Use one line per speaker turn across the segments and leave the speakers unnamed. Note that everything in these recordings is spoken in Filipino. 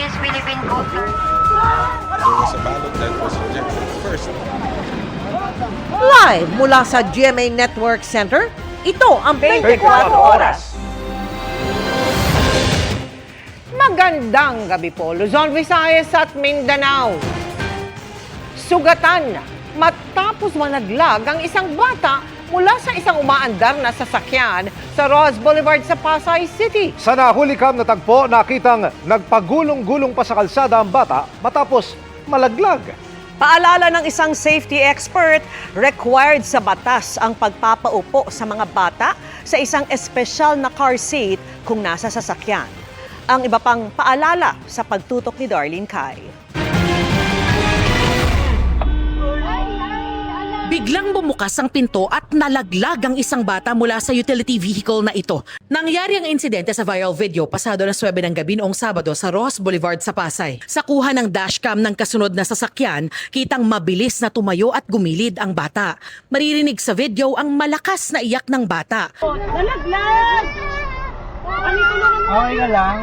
Chinese Philippine voter.
There was a ballot that was rejected first.
Live mula sa GMA Network Center, ito ang 24 Oras. Magandang gabi po, Luzon, Visayas at Mindanao. Sugatan matapos managlag ang isang bata mula sa isang umaandar na sasakyan sa Ross Boulevard sa Pasay City.
Sa nahulikam na tagpo, nakitang nagpagulong-gulong pa sa kalsada ang bata matapos malaglag.
Paalala ng isang safety expert, required sa batas ang pagpapaupo sa mga bata sa isang espesyal na car seat kung nasa sasakyan. Ang iba pang paalala sa pagtutok ni Darlene Kai.
Biglang bumukas ang pinto at nalaglag ang isang bata mula sa utility vehicle na ito. Nangyari ang insidente sa viral video pasado na 9 ng gabi noong Sabado sa Ross Boulevard sa Pasay. Sa kuha ng dashcam ng kasunod na sasakyan, kitang mabilis na tumayo at gumilid ang bata. Maririnig sa video ang malakas na iyak ng bata.
Nalaglag! Okay ka lang?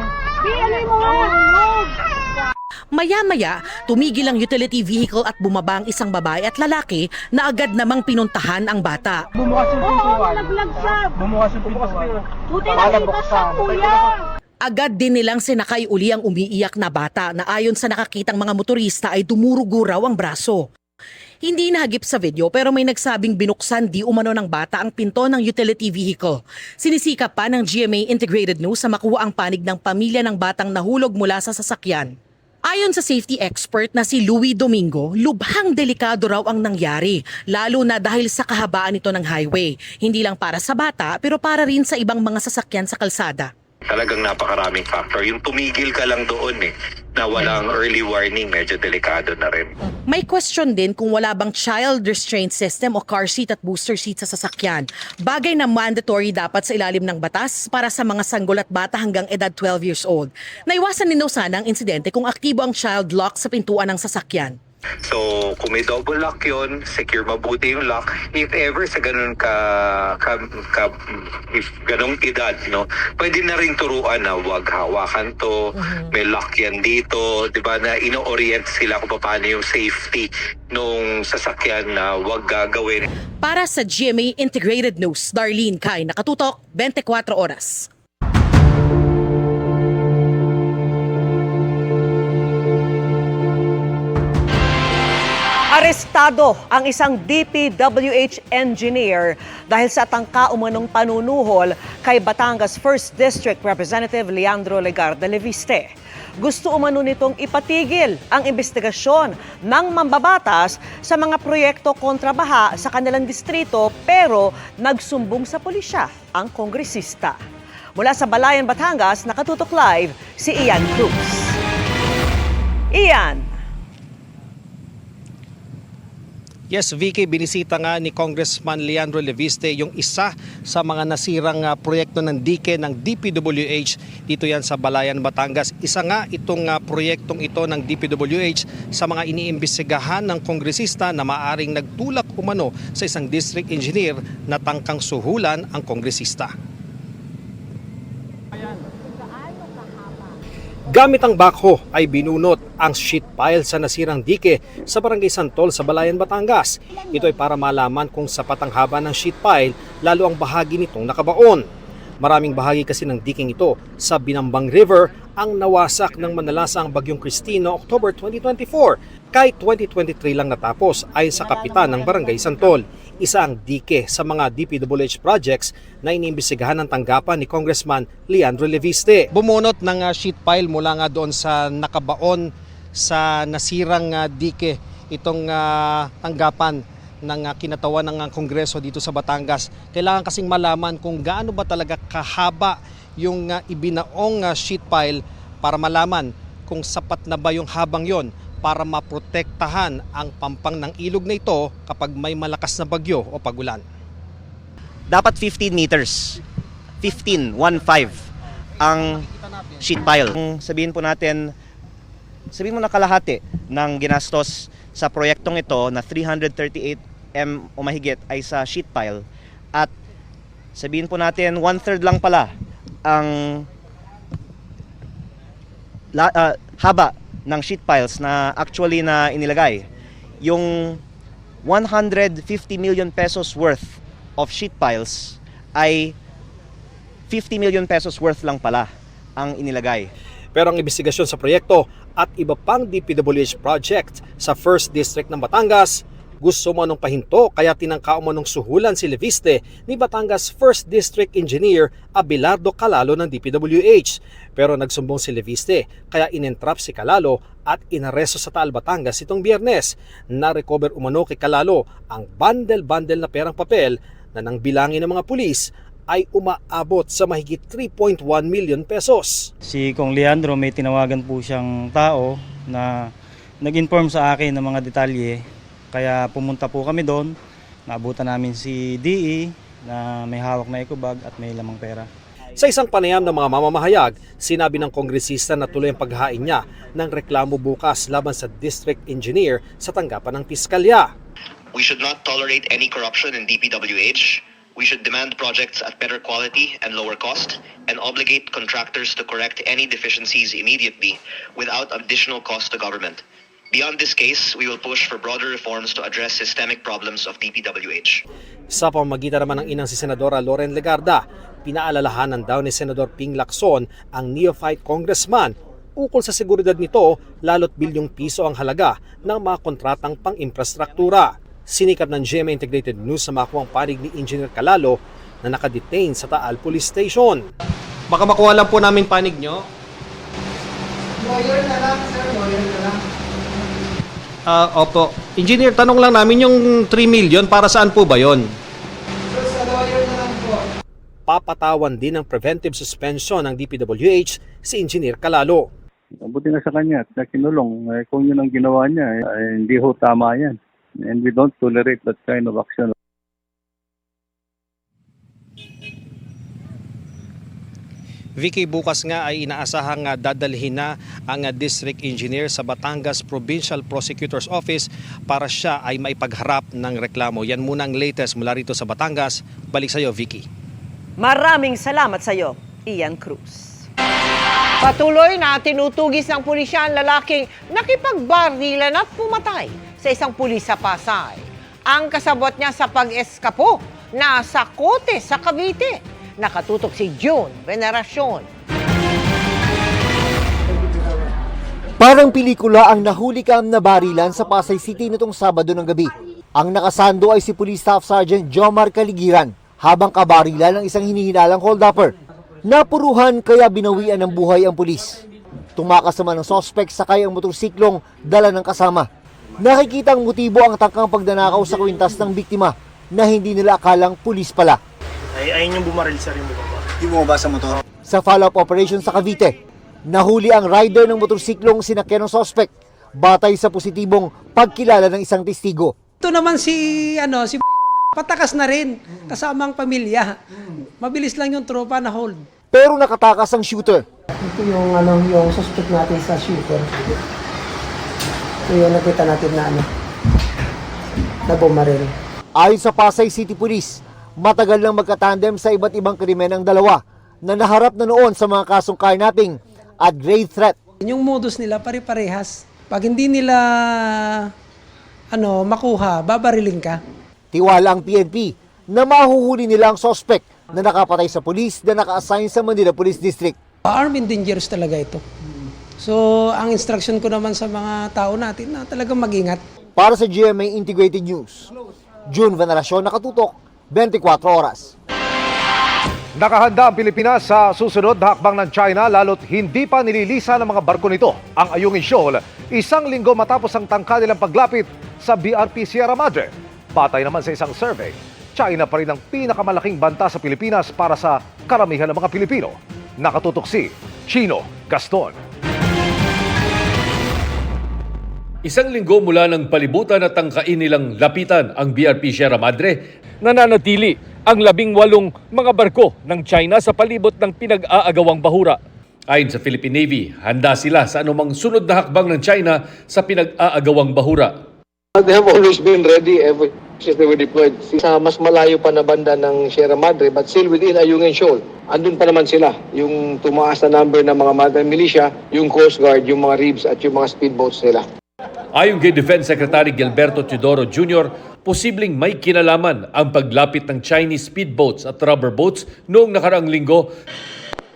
Alay mo nga!
Maya-maya, tumigil ang utility vehicle at bumaba ang isang babae at lalaki na agad namang pinuntahan ang bata.
Bumukas yung pintuan. Nalaglag siya! Bumukas yung pintuan. Buti nakita siya, kuya!
Agad din nilang sinakay uli ang umiiyak na bata na ayon sa nakakitang mga motorista ay dumurugo raw ang braso. Hindi nahagip sa video pero may nagsabing binuksan di umano ng bata ang pinto ng utility vehicle. Sinisikap pa ng GMA Integrated News sa makuha ang panig ng pamilya ng batang nahulog mula sa sasakyan. Ayon sa safety expert na si Louie Domingo, lubhang delikado raw ang nangyari, lalo na dahil sa kahabaan nito ng highway. Hindi lang para sa bata pero para rin sa ibang mga sasakyan sa kalsada.
Talagang napakaraming factor. Yung tumigil ka lang doon na walang early warning, medyo delikado na rin.
May question din kung wala bang child restraint system o car seat at booster seat sa sasakyan. Bagay na mandatory dapat sa ilalim ng batas para sa mga sanggol at bata hanggang edad 12 years old. Naiwasan din daw sana ang insidente kung aktibo ang child lock sa pintuan ng sasakyan.
So, kung may double lock yun, secure mabuti yung lock. If ever sa ganun if ganung edad, no, pwede na rin turuan na wag hawakan to, may lock yan dito, di ba, na ino-orient sila kung paano yung safety nung sasakyan na wag gagawin.
Para sa GMA Integrated News, Darlene Kai, nakatutok, 24 Oras.
Arestado ang isang DPWH engineer dahil sa tangka umanong panunuhol kay Batangas 1st District Representative Leandro Legarda Leviste. Gusto umano nitong ipatigil ang investigasyon ng mambabatas sa mga proyekto kontra baha sa kanilang distrito pero nagsumbong sa pulisya ang kongresista. Mula sa Balayan, Batangas, nakatutok live si Ian Cruz. Ian.
Yes, Vicky, binisita nga ni Congressman Leandro Leviste yung isa sa mga nasirang proyekto ng dike ng DPWH dito yan sa Balayan, Batangas. Isa nga itong proyektong ito ng DPWH sa mga iniimbestigahan ng kongresista na maaring nagtulak umano sa isang district engineer na tangkang suhulan ang kongresista. Gamit ang backhoe ay binunot ang sheet pile sa nasirang dike sa Barangay Santol sa Balayan, Batangas. Ito ay para malaman kung sapat ang haba ng sheet pile, lalo ang bahagi nitong nakabaon. Maraming bahagi kasi ng diking ito sa Binambang River ang nawasak ng manalasang Bagyong Cristino October 2024. Kahit 2023 lang natapos ayon sa kapitan ng Barangay Santol. Isa ang dike sa mga DPWH projects na iniimbestigahan ng tanggapan ni Congressman Leandro Leviste. Bumunot ng sheet pile mula nga doon sa nakabaon sa nasirang dike itong tanggapan ng kinatawan ng Kongreso dito sa Batangas. Kailangan kasing malaman kung gaano ba talaga kahaba yung ibinaong sheet pile para malaman kung sapat na ba yung habang yon para maprotektahan ang pampang ng ilog na ito kapag may malakas na bagyo o pagulan.
Dapat 15 meters. 15 ang sheet pile. Kung sabihin mo na kalahati ng ginastos sa proyektong ito na 338 M o mahigit ay sa sheet pile at sabihin po natin 1/3 lang pala ang haba ng sheet piles na actually na inilagay. Yung 150 million pesos worth of sheet piles ay 50 million pesos worth lang pala ang inilagay.
Pero ang imbestigasyon sa proyekto at iba pang DPWH project sa 1st District ng Batangas, gusto mo anong pahinto kaya tinangka umanong suhulan si Leviste ni Batangas 1st District Engineer Abelardo Calalo ng DPWH. Pero nagsumbong si Leviste kaya inentrap si Calalo at inaresto sa Taal, Batangas itong Biyernes. Na-recover umano kay Calalo ang bundle-bundle na perang papel na nang bilangin ng mga pulis ay umaabot sa mahigit 3.1 million pesos.
Si Kong Leandro may tinawagan po siyang tao na nag-inform sa akin ng mga detalye. Kaya pumunta po kami doon, naabutan namin si DE na may hawak na ecobag at may lamang pera.
Sa isang panayam ng mga mamamahayag, sinabi ng kongresista na tuloy ang paghain niya ng reklamo bukas laban sa district engineer sa tanggapan ng piskalya.
We should not tolerate any corruption in DPWH. We should demand projects at better quality and lower cost and obligate contractors to correct any deficiencies immediately without additional cost to government. Beyond this case, we will push for broader reforms to address systemic problems of DPWH.
Sa pamamagitan naman ng inang si Senadora Loren Legarda, pinaalalahanan daw ni Senador Ping Lacson ang neophyte congressman ukol sa seguridad nito lalo't bilyong piso ang halaga ng mga kontratang pang-infrastruktura. Sinikap ng GMA Integrated News sa makuha ang panig ni Engineer Calalo na nakadetain sa Taal Police Station. Baka makuha lang po namin panig nyo.
Lawyer na lang, sir. Lawyer na lang.
Opo. Engineer, tanong lang namin yung 3 million, para saan po ba yon?
Sir, sa lawyer na lang po.
Papatawan din ng preventive suspension ng DPWH si Engineer Calalo.
Mabuti na sa kanya at nakinulong. Kung yun ang ginawa niya, hindi ho tama yan. And we don't tolerate that kind of action.
Vicky, bukas nga ay inaasahang dadalhin na ang district engineer sa Batangas Provincial Prosecutor's Office para siya ay maipagharap ng reklamo. Yan muna ang latest mula rito sa Batangas. Balik sa iyo, Vicky.
Maraming salamat sa iyo, Ian Cruz.
Patuloy na tinutugis ng pulisya ang lalaking nakipagbarilan at pumatay sa isang pulis sa Pasay. Ang kasabot niya sa pag-eskapo nasa Cote sa Cavite. Nakatutok si June Veneracion.
Parang pelikula ang nahuli kam na barilan sa Pasay City nitong Sabado ng gabi. Ang nakasando ay si Police Staff Sergeant Jomar Caligiran habang kabarilan ng isang hinihinalang hold-upper. Napuruhan kaya binawian ng buhay ang pulis. Tumakas naman ng sospek sakay ang motorsiklong dala ng kasama. Nakikitang motibo ang tangkang pagdanakaw sa kwintas ng biktima na hindi nila akalang pulis pala.
Ayun yung bumaril sa rin mo ba?
Yung bumaba sa motor? Sa follow-up operation sa Cavite, nahuli ang rider ng motorsiklong sinakyan ng sospek batay sa positibong pagkilala ng isang testigo.
Ito naman si patakas na rin kasama ang pamilya. Mabilis lang yung tropa na hold.
Pero nakatakas ang shooter.
Ito yung yung suspect natin sa shooter. Ito yung nakita natin na bumaril.
Ayon sa Pasay City Police, matagal nang magkatandem sa iba't ibang krimen ang dalawa na naharap na noon sa mga kasong carnapping at grave threat.
Yung modus nila pare-parehas. Pag hindi nila makuha, babarilin ka.
Tiwala ang PNP na mahuhuli nila ang suspect na nakapatay sa pulis na naka-assign sa Manila Police District.
Armed and dangerous talaga ito. So, ang instruction ko naman sa mga tao natin na talagang mag-ingat.
Para sa GMA Integrated News, June Veneracion, nakatutok, 24 oras.
Nakahanda ang Pilipinas sa susunod na hakbang ng China lalo't hindi pa nililisa ng mga barko nito ang Ayungin Shoal 1 linggo matapos ang tangka nilang paglapit sa BRP Sierra Madre. Batay naman sa isang survey, China pa rin ang pinakamalaking banta sa Pilipinas para sa karamihan ng mga Pilipino. Nakatutok si Chino Gaston.
Isang linggo mula ng palibutan at tangkain nilang lapitan ang BRP Sierra Madre, nananatili ang 18 mga barko ng China sa palibot ng pinag-aagawang bahura. Ayon sa Philippine Navy, handa sila sa anumang sunod na hakbang ng China sa pinag-aagawang bahura.
They have always been ready
System were deployed sa mas malayo pa na banda ng Sierra Madre but still within Ayungin Shoal. Andun pa naman sila, yung tumaas na number ng mga maritime militia, yung Coast Guard, yung mga RIBs at yung mga speedboats nila.
Ayon kay Defense Secretary Gilberto Teodoro Jr., posibleng may kinalaman ang paglapit ng Chinese speedboats at rubber boats noong nakaraang linggo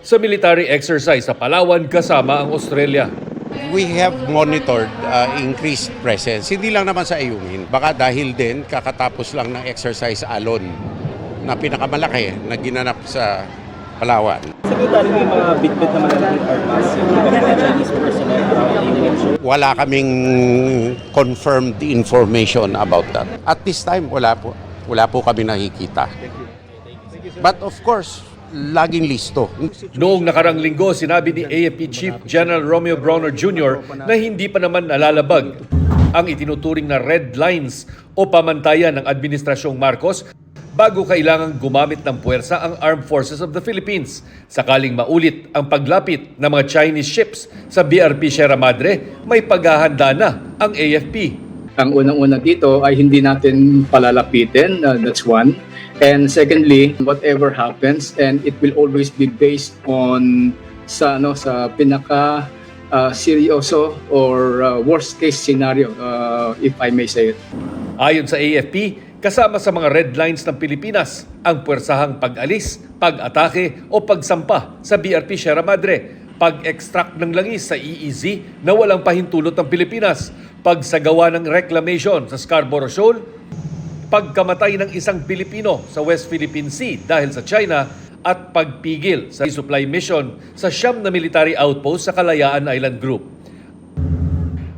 sa military exercise sa Palawan kasama ang Australia.
We have monitored increased presence. Hindi lang naman sa Ayungin. Baka dahil din kakatapos lang ng exercise Alon na pinakamalaki na ginanap sa Palawan.
Secretary, may mga bit-bit na malalaking armas. Hindi ba mga Chinese personnel around?
Wala kaming confirmed information about that. At this time, wala po kami nakikita. But of course, laging listo.
Noong nakarang linggo, sinabi ni AFP Chief General Romeo Brawner Jr. na hindi pa naman nalalabag ang itinuturing na red lines o pamantayan ng Administrasyong Marcos bago kailangang gumamit ng puwersa ang Armed Forces of the Philippines sakaling maulit ang paglapit ng mga Chinese ships sa BRP Sierra Madre, may paghahanda na ang AFP.
Ang unang-una dito ay hindi natin palalapitin, that's one. And secondly, whatever happens, and it will always be based on sa pinaka seryoso or worst case scenario, if I may say it.
Ayon sa AFP, kasama sa mga red lines ng Pilipinas ang puwersahang pag-alis, pag-atake o pagsampa sa BRP Sierra Madre, pag-extract ng langis sa EEZ na walang pahintulot ng Pilipinas, pagsagawa ng reclamation sa Scarborough Shoal, pagkamatay ng isang Pilipino sa West Philippine Sea dahil sa China at pagpigil sa resupply mission sa Siyam na military outpost sa Kalayaan Island Group.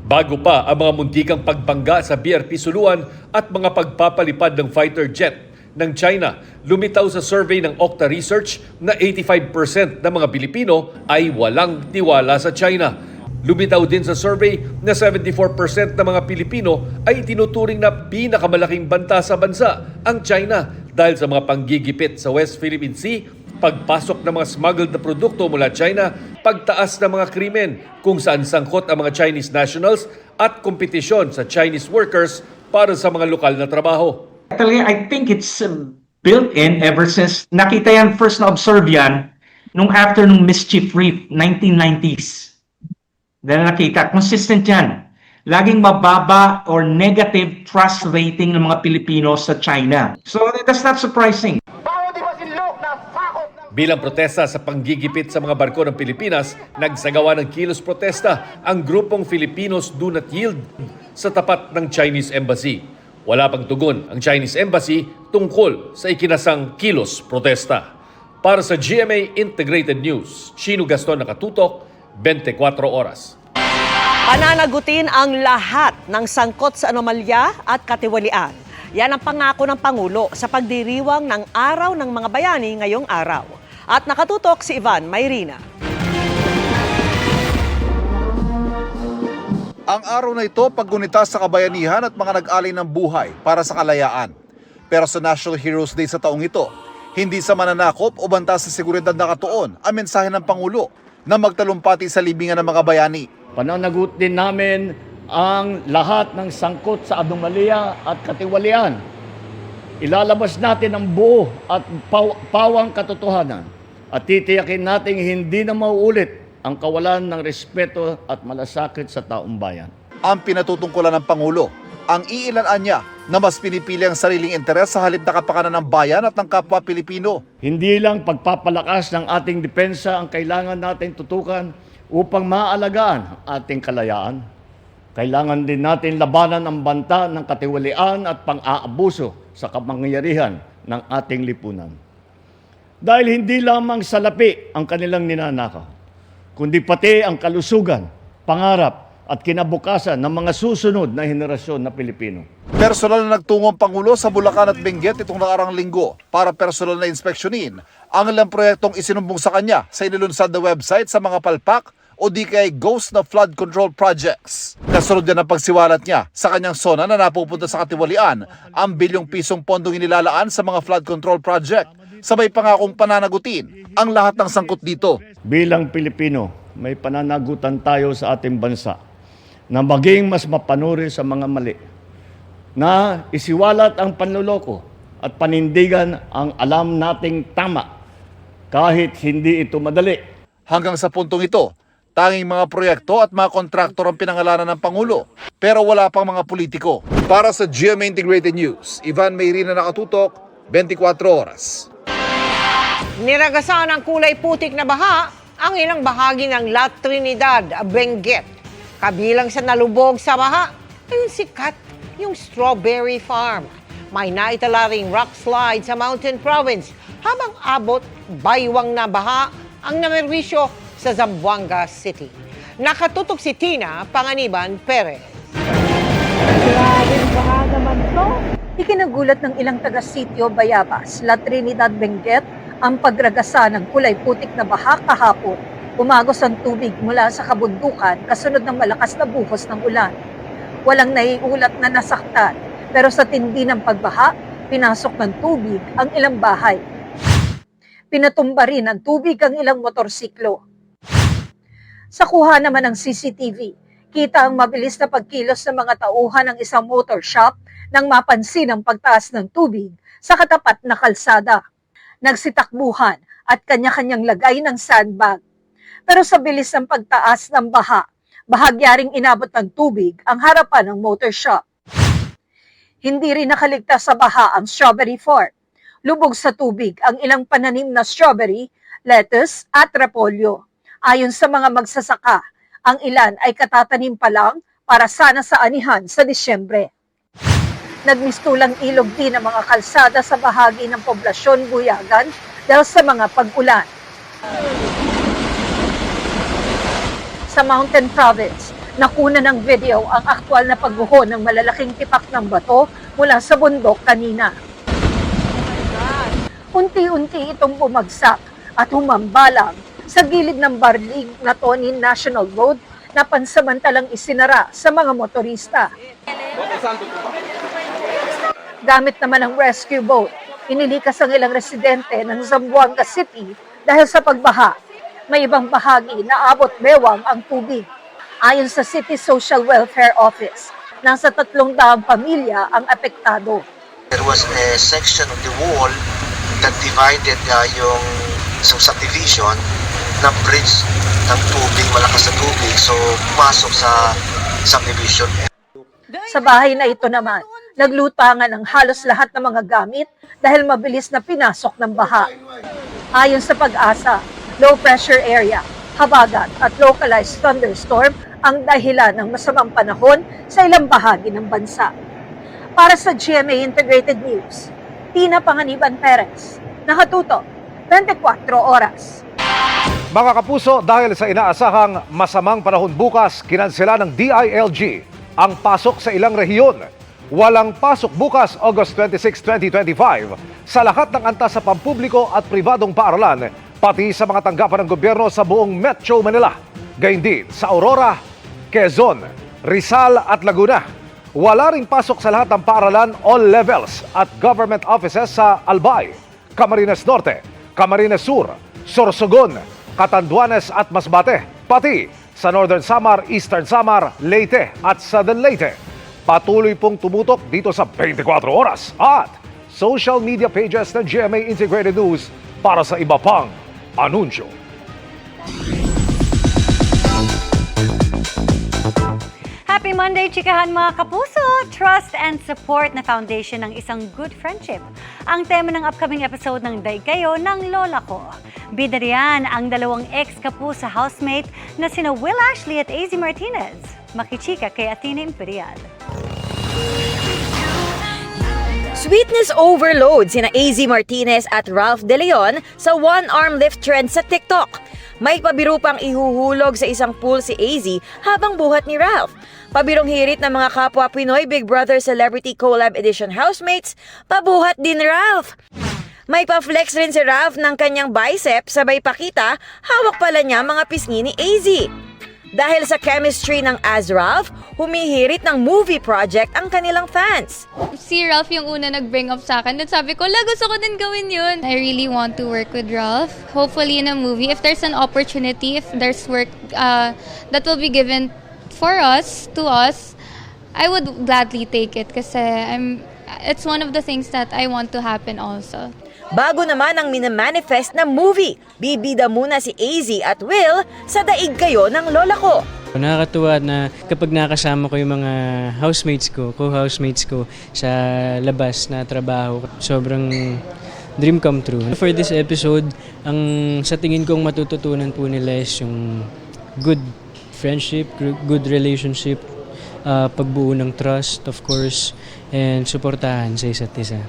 Bago pa ang mga muntikang pagbangga sa BRP Suluan at mga pagpapalipad ng fighter jet ng China, lumitaw sa survey ng Okta Research na 85% ng mga Pilipino ay walang tiwala sa China. Lumitaw din sa survey na 74% ng mga Pilipino ay tinuturing na pinakamalaking banta sa bansa ang China dahil sa mga panggigipit sa West Philippine Sea, pagpasok ng mga smuggled na produkto mula China, pagtaas ng mga krimen kung saan sangkot ang mga Chinese nationals at kompetisyon sa Chinese workers para sa mga lokal na trabaho.
Actually, I think it's built in ever since nakita yan, first na observe yan nung after nung Mischief Reef, 1990s. Dahil nakita, consistent yan. Laging mababa or negative trust rating ng mga Pilipino sa China. So that's not surprising.
Bilang protesta sa panggigipit sa mga barko ng Pilipinas, nagsagawa ng kilos protesta ang grupong Filipinos Do Not Yield sa tapat ng Chinese Embassy. Wala pang tugon ang Chinese Embassy tungkol sa ikinasang kilos protesta. Para sa GMA Integrated News, Chino Gaston nakatutok, 24 oras.
Pananagutin ang lahat ng sangkot sa anomalya at katiwalian. Yan ang pangako ng Pangulo sa pagdiriwang ng Araw ng Mga Bayani ngayong araw. At nakatutok si Ivan Mayrina.
Ang araw na ito paggunita sa kabayanihan at mga nag-alay ng buhay para sa kalayaan. Pero sa National Heroes Day sa taong ito, hindi sa mananakop o banta sa seguridad nakatuon ang mensahe ng Pangulo na magtalumpati sa libingan ng mga bayani.
Pananagutin namin ang lahat ng sangkot sa anomalya at katiwalian. Ilalabas natin ang buo at pawang katotohanan at titiyakin natin hindi na mauulit ang kawalan ng respeto at malasakit sa taong bayan.
Ang pinatutungkulan ng Pangulo, ang iilanaan niya na mas pinipili ang sariling interes sa halip na kapakanan ng bayan at ng kapwa Pilipino.
Hindi lang pagpapalakas ng ating depensa ang kailangan nating tutukan upang maalagaan ating kalayaan. Kailangan din natin labanan ang banta ng katiwalian at pang-aabuso sa kapangyarihan ng ating lipunan. Dahil hindi lamang salapi ang kanilang ninanakaw, kundi pati ang kalusugan, pangarap at kinabukasan ng mga susunod na henerasyon na Pilipino.
Personal na nagtungo ang Pangulo sa Bulacan at Benguet itong nakarang linggo para personal na inspeksyonin ang ilang proyektong isinumbong sa kanya sa inilunsad na website sa mga palpak o di kay ghost na flood control projects. Kasunod yan ang pagsiwalat niya sa kanyang zona na napupunta sa katiwalian ang bilyong pisong pondong inilalaan sa mga flood control project. Sabay pangakong pananagutin ang lahat ng sangkot dito.
Bilang Pilipino, may pananagutan tayo sa ating bansa na maging mas mapanuri sa mga mali, na isiwalat ang panloloko at panindigan ang alam nating tama kahit hindi ito madali.
Hanggang sa puntong ito, tanging mga proyekto at mga kontraktor ang pinangalanan ng Pangulo, pero wala pang mga politiko. Para sa GMA Integrated News, Ivan Mayrina, nakatutok, 24 oras.
Niragasan ng kulay putik na baha ang ilang bahagi ng La Trinidad, Benguet. Kabilang sa nalubog sa baha ay sikat yung Strawberry Farm. May naitala ring rock slide sa Mountain Province habang abot baywang na baha ang namerwisyo sa Zamboanga City. Nakatutok si Tina Panganiban Perez.
Grabing baha naman to. Ikinagulat ng ilang taga-sitio Bayabas, La Trinidad, Benguet ang pagragasa ng kulay putik na baha kahapon. Umagos ang tubig mula sa kabundukan kasunod ng malakas na buhos ng ulan. Walang naiulat na nasaktan, pero sa tindi ng pagbaha, pinasok ng tubig ang ilang bahay. Pinatumba rin ng tubig ang ilang motorsiklo. Sa kuha naman ng CCTV, kita ang mabilis na pagkilos ng mga tauhan ng isang motor shop nang mapansin ang pagtaas ng tubig sa katapat na kalsada. Nagsitakbuhan at kanya-kanyang lagay ng sandbag. Pero sa bilis ng pagtaas ng baha, bahagyaring inabot ng tubig ang harapan ng motor shop. Hindi rin nakaligtas sa baha ang Strawberry Farm. Lubog sa tubig ang ilang pananim na strawberry, lettuce at repolyo. Ayon sa mga magsasaka, ang ilan ay katatanim pa lang para sana sa anihan sa Disyembre. Nagmistulang ilog din ang mga kalsada sa bahagi ng poblasyon Buyagan dahil sa mga pag-ulan. Sa Mountain Province, nakuna ng video ang aktwal na pagguho ng malalaking tipak ng bato mula sa bundok kanina. Unti-unti itong bumagsak at humambalang sa gilid ng Barlig na Tonin National Road na pansamantalang isinara sa mga motorista. Gamit naman ang rescue boat, inilikas ang ilang residente ng Zamboanga City dahil sa pagbaha. May ibang bahagi na abot bewang ang tubig. Ayon sa City Social Welfare Office, nasa 300 pamilya ang apektado.
There was a section of the wall that divided yung subdivision na bridge ng tubig, malakas na tubig, so pumasok sa subdivision.
Sa bahay na ito naman, naglutangan ang halos lahat ng mga gamit dahil mabilis na pinasok ng baha. Ayon sa Pag-asa, low pressure area, habagat at localized thunderstorm ang dahilan ng masamang panahon sa ilang bahagi ng bansa. Para sa GMA Integrated News, Tina Panganiban Perez, nakatutok, 24 oras.
Mga kapuso, dahil sa inaasahang masamang panahon bukas, kinansela ng DILG ang pasok sa ilang rehiyon. Walang pasok bukas, August 26, 2025, sa lahat ng antas sa pampubliko at pribadong paaralan, pati sa mga tanggapan ng gobyerno sa buong Metro Manila. Gayun din sa Aurora, Quezon, Rizal at Laguna. Wala ring pasok sa lahat ng paaralan, all levels at government offices sa Albay, Camarines Norte, Camarines Sur, Sorsogon, Catanduanes at Masbate, pati sa Northern Samar, Eastern Samar, Leyte at Southern Leyte. Patuloy pong tumutok dito sa 24 oras at social media pages ng GMA Integrated News para sa iba pang anunsyo.
Happy Monday, chikahan mga kapuso! Trust and support na foundation ng isang good friendship. Ang tema ng upcoming episode ng Day Kayo ng Lola Ko. Bida riyan ang dalawang ex-kapuso housemate na sina Will Ashley at AZ Martinez. Makichika kay Athena Imperial.
Sweetness overload sina AZ Martinez at Ralph De Leon sa one-arm lift trend sa TikTok. May pabiro pang ihuhulog sa isang pool si AZ habang buhat ni Ralph. Pabirong hirit ng mga kapwa Pinoy Big Brother Celebrity Collab Edition housemates, pabuhat din Ralph. May pa-flex rin si Ralph ng kanyang bicep, sabay pakita, hawak pala niya mga pisngi ni AZ. Dahil sa chemistry ng As Ralph, humihirit ng movie project ang kanilang fans.
Si Ralph yung una nag-bring up sa akin. At sabi ko, gusto ko din gawin yun. I really want to work with Ralph. Hopefully in a movie, if there's an opportunity, if there's work that will be given for us, to us, I would gladly take it kasi it's one of the things that I want to happen also.
Bago naman ang minamanifest na movie, bibida muna si AZ at Will sa Daig Kayo ng Lola Ko.
Nakakatuwa na kapag nakasama ko yung mga housemates ko, co-housemates ko sa labas na trabaho, sobrang dream come true. For this episode, ang sa tingin kong matututunan po nila is yung good friendship, good relationship, pagbuo ng trust, of course, and suportahan sa isa't isa.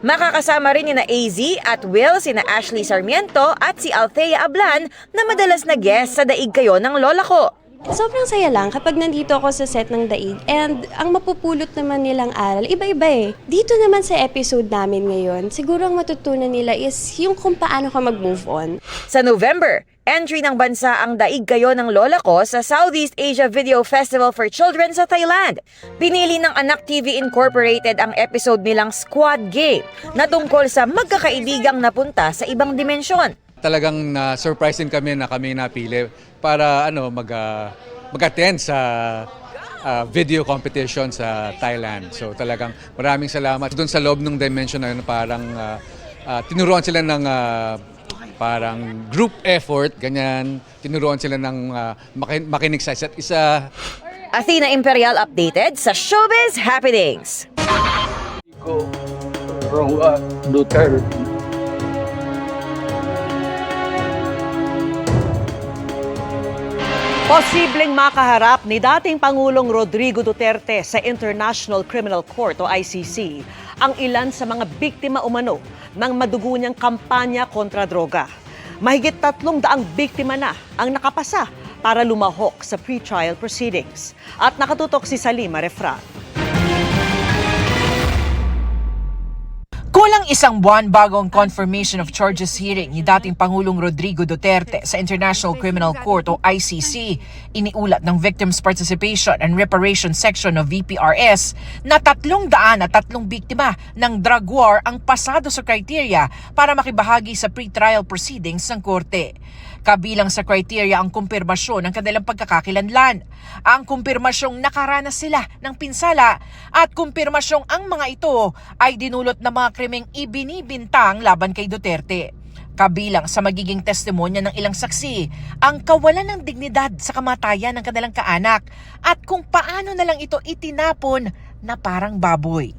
Makakasama rin ni na AZ at Will sina Ashley Sarmiento at si Althea Ablan na madalas na guest sa Daig Kayo ng Lola Ko.
Sobrang saya lang kapag nandito ako sa set ng Daig and ang mapupulot naman nilang aral, iba-iba eh. Dito naman sa episode namin ngayon, siguro ang matutunan nila is yung kung paano ka mag-move on.
Sa November, entry ng bansa ang Daig Kayo ng Lola Ko sa Southeast Asia Video Festival for Children sa Thailand. Pinili ng Anak TV Incorporated ang episode nilang Squad Game na tungkol sa magkakaibigang napunta sa ibang dimensyon.
Talagang na-surprise din kami na kami napili para mag-attend sa video competition sa Thailand. So talagang maraming salamat. Doon sa loob ng dimension na yun, parang tinuruan sila ng parang group effort, ganyan. Tinuruan sila ng makinig sa isa't isa.
Athena Imperial updated sa Showbiz Happenings.
Duterte.
Posibleng makaharap ni dating Pangulong Rodrigo Duterte sa International Criminal Court o ICC ang ilan sa mga biktima umano ng madugo niyang kampanya kontra droga. Mahigit 300 biktima na ang nakapasa para lumahok sa pre-trial proceedings. At nakatutok si Salima Refran.
Kulang isang buwan bago ang confirmation of charges hearing ni dating Pangulong Rodrigo Duterte sa International Criminal Court o ICC, iniulat ng Victims Participation and Reparation Section of VPRS na 303 biktima ng drug war ang pasado sa criteria para makibahagi sa pre-trial proceedings ng korte. Kabilang sa criteria ang kumpirmasyon ng kanilang pagkakakilanlan, ang kumpirmasyong nakaranas sila ng pinsala at kumpirmasyong ang mga ito ay dinulot ng mga krimeng ibinibintang laban kay Duterte. Kabilang sa magiging testimonya ng ilang saksi, ang kawalan ng dignidad sa kamatayan ng kanilang kaanak at kung paano na lang ito itinapon na parang baboy.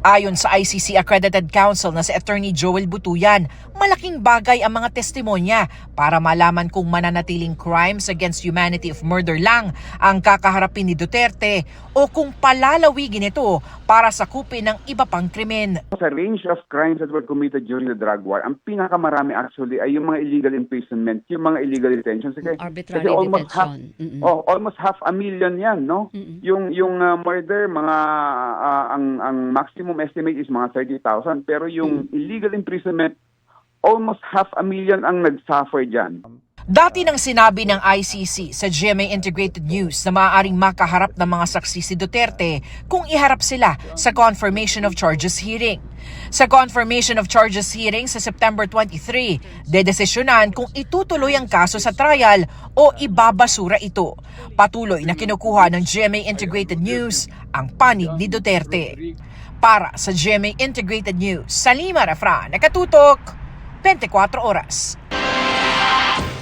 Ayon sa ICC Accredited Counsel na si Attorney Joel Butuyan, malaking bagay ang mga testimonya para malaman kung mananatiling crimes against humanity of murder lang ang kakaharapin ni Duterte o kung palalawigin ito para sakupin ng iba pang krimen.
Sa range of crimes that were committed during the drug war, ang pinakamarami actually ay yung mga illegal imprisonment, yung mga illegal detentions. Kasi almost almost 500,000 yan, no? Yung murder, mga ang maximum estimate is mga 30,000, pero yung illegal imprisonment, almost 500,000 ang nag-suffer dyan.
Dati nang sinabi ng ICC sa GMA Integrated News na maaaring makaharap ng mga saksi si Duterte kung iharap sila sa Confirmation of Charges hearing. Sa Confirmation of Charges hearing sa September 23, dedesisyonan kung itutuloy ang kaso sa trial o ibabasura ito. Patuloy na kinukuha ng GMA Integrated News ang panig ni Duterte. Para sa GMA Integrated News, Salima Refran, nakatutok, 24 oras.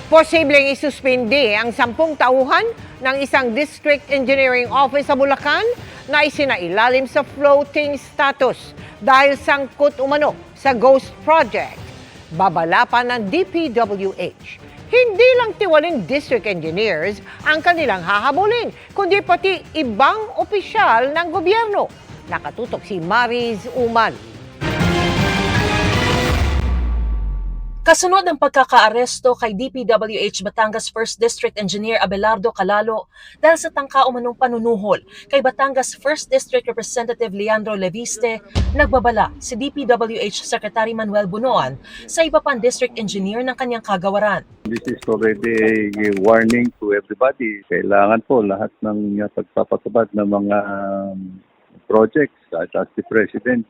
Posibleng isuspindi ang 10 tauhan ng isang district engineering office sa Bulacan na isinailalim sa floating status dahil sangkot umano sa ghost project. Babala pa ng DPWH. Hindi lang tiwaling district engineers ang kanilang hahabulin, kundi pati ibang opisyal ng gobyerno. Nakatutok si Mariz Uman.
Kasunod ng pagkakaaresto kay DPWH Batangas 1st District Engineer Abelardo Calalo dahil sa tangka umanong panunuhol kay Batangas 1st District Representative Leandro Leviste, nagbabala si DPWH Secretary Manuel Bunoan sa iba pang district engineer ng kanyang kagawaran.
This is already a warning to everybody. Kailangan po lahat ng pagpapatupad ng mga projects as the President